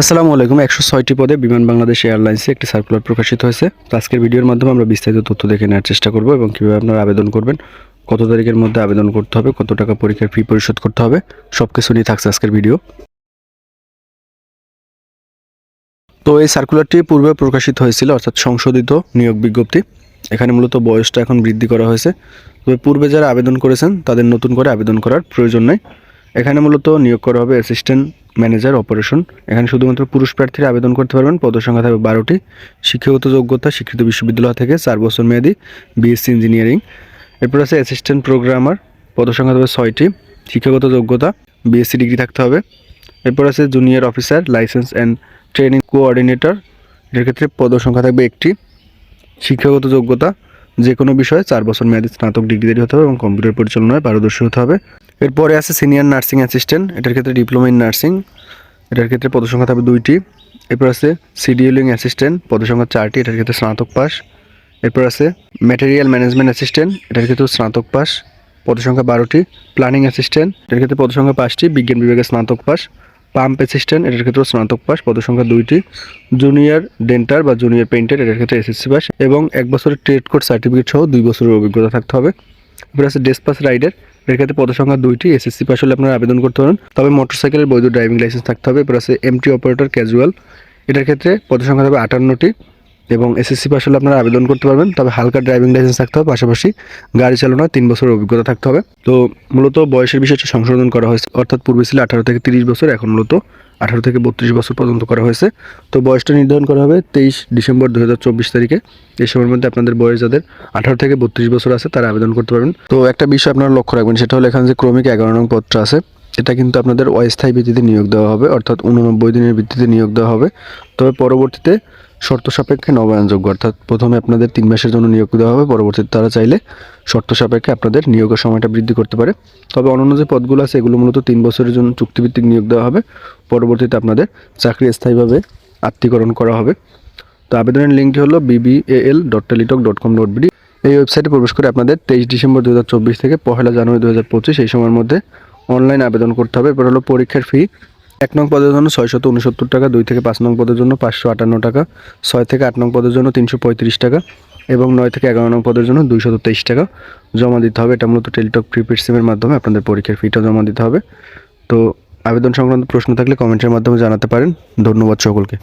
আসসালামু আলাইকুম। ১০৬টি পদে বিমান বাংলাদেশ এয়ারলাইন্সে একটি সার্কুলার প্রকাশিত হয়েছে। তো আজকের ভিডিওর মাধ্যমে আমরা বিস্তারিত তথ্য দেখে নেওয়ার চেষ্টা করব এবং কীভাবে আপনারা আবেদন করবেন, কত তারিখের মধ্যে আবেদন করতে হবে, কত টাকা পরীক্ষার ফি পরিশোধ করতে হবে, সব কিছু নিয়ে থাকছে আজকের ভিডিও। তো এই সার্কুলারটি পূর্বে প্রকাশিত হয়েছিল, অর্থাৎ সংশোধিত নিয়োগ বিজ্ঞপ্তি। এখানে মূলত বয়সটা এখন বৃদ্ধি করা হয়েছে। তবে পূর্বে যারা আবেদন করেছেন তাদের নতুন করে আবেদন করার প্রয়োজন নেই। এখানে মূলত নিয়োগ করা হবে অ্যাসিস্ট্যান্ট ম্যানেজার অপারেশন। এখানে শুধুমাত্র পুরুষ প্রার্থীরা আবেদন করতে পারবেন। পদসংখ্যা থাকবে 12টি। শিক্ষাগত যোগ্যতা স্বীকৃত বিশ্ববিদ্যালয় থেকে 4 বছর মেয়াদী বিএসসি ইঞ্জিনিয়ারিং। এরপর আছে অ্যাসিস্ট্যান্ট প্রোগ্রামার, পদসংখ্যা থাকবে 6টি। শিক্ষাগত যোগ্যতা বিএসসি ডিগ্রি থাকতে হবে। এরপর আছে junior officer licence and training coordinator. এর ক্ষেত্রে পদসংখ্যা থাকবে 1টি। শিক্ষাগত যোগ্যতা যে কোনো বিষয়ে 4 বছর মেয়াদী স্নাতক ডিগ্রি হতে হবে এবং কম্পিউটার পরিচালনায় পারদর্শী হতে হবে। এরপরে আছে সিনিয়র নার্সিং অ্যাসিস্ট্যান্ট, এটার ক্ষেত্রে ডিপ্লোমা ইন নার্সিং। এটার ক্ষেত্রে পদসংখ্যা থাকবে 2টি। এরপর আছে শিডিউলিং অ্যাসিস্ট্যান্ট, পদসংখ্যা 4টি, এটার ক্ষেত্রে স্নাতক পাস। এরপর আছে ম্যাটেরিয়াল ম্যানেজমেন্ট অ্যাসিস্ট্যান্ট, এটার ক্ষেত্রে স্নাতক পাস, পদসংখ্যা 12টি। প্ল্যানিং অ্যাসিস্ট্যান্ট, এটার ক্ষেত্রে পদসংখ্যা 5টি, বিজ্ঞান বিভাগে স্নাতক পাস। পাম্প অ্যাসিস্ট্যান্ট, এটার ক্ষেত্রে স্নাতক পাস, পদসংখ্যা 2টি। জুনিয়র ডেন্টার বা জুনিয়র পেইন্টার, এটার ক্ষেত্রে এসএসসি পাস এবং 1 বছরের ট্রেড কোর্স সার্টিফিকেট সহ 2 বছরের অভিজ্ঞতা থাকতে হবে। এরপর আছে ডেসপাস রাইডার, এর ক্ষেত্রে পদসংখ্যা 2টি। এসএসসি পাস হলে আপনারা আবেদন করতে পারেন, তবে মোটরসাইকেলের বৈধ ড্রাইভিং লাইসেন্স থাকতে হবে। এরপর আছে এমটি অপারেটর ক্যাজুয়াল, এটার ক্ষেত্রে পদসংখ্যা থাকবে 58টি এবং এসএসসি পাস হলে আপনারা আবেদন করতে পারবেন, তবে হালকা ড্রাইভিং লাইসেন্স থাকতে হবে, পাশাপাশি গাড়ি চালানোর 3 বছরের অভিজ্ঞতা থাকতে হবে। তো মূলত বয়সের বিষয়টা সংশোধন করা হয়েছে, অর্থাৎ পূর্বে ছিল 18 থেকে 30 বছর, এখন মূলত 18 থেকে 32 বছর পর্যন্ত করা হয়েছে। তো বয়সটা নির্ধারণ করা হবে 23 ডিসেম্বর 2024 তারিখে। এই সময়ের মধ্যে আপনাদের বয়স যাদের 18 থেকে 32 বছর আছে তারা আবেদন করতে পারবেন। তো একটা বিষয় আপনারা লক্ষ্য রাখবেন, সেটা হলো এখানে যে ক্রমিক 11 নং পদটা আছে, এটা কিন্তু আপনাদের অস্থায়ী ভিত্তিতে নিয়োগ দেওয়া হবে, অর্থাৎ 89 দিনের ভিত্তিতে নিয়োগ দেওয়া হবে। তবে পরবর্তীতে শর্ত সাপেক্ষে নবায়নযোগ্য, অর্থাৎ প্রথমে আপনাদের 3 মাসের জন্য নিয়োগ দেওয়া হবে, পরবর্তীতে তারা চাইলে শর্ত সাপেক্ষে আপনাদের নিয়োগের সময়টা বৃদ্ধি করতে পারে। তবে অন্যান্য যে পদগুলো আছে এগুলো মূলত 3 বছরের জন্য চুক্তিভিত্তিক নিয়োগ দেওয়া হবে, পরবর্তীতে আপনাদের চাকরি স্থায়ীভাবে আত্মীকরণ করা হবে। তো আবেদনের লিঙ্কটি হলো bbal.teletalk.com.bd। এই ওয়েবসাইটে প্রবেশ করে আপনাদের 23 ডিসেম্বর 2024 থেকে 1 জানুয়ারি 2025 এই সময়ের মধ্যে অনলাইন আবেদন করতে হবে। এরপর হলো পরীক্ষার ফি। 1 নং পদের জন্য 669 টাকা, 2 থেকে 5 নং পদের জন্য 558 টাকা, 6 থেকে 8 নং পদের জন্য 335 টাকা এবং 9 থেকে 11 নং পদের জন্য 223 টাকা জমা দিতে হবে। এটা মূলত টেলিটক প্রিপেড সিমের মাধ্যমে আপনাদের পরীক্ষার ফিটা জমা দিতে হবে। তো আবেদন সংক্রান্ত প্রশ্ন থাকলে কমেন্টের মাধ্যমে জানাতে পারেন। ধন্যবাদ সকলকে।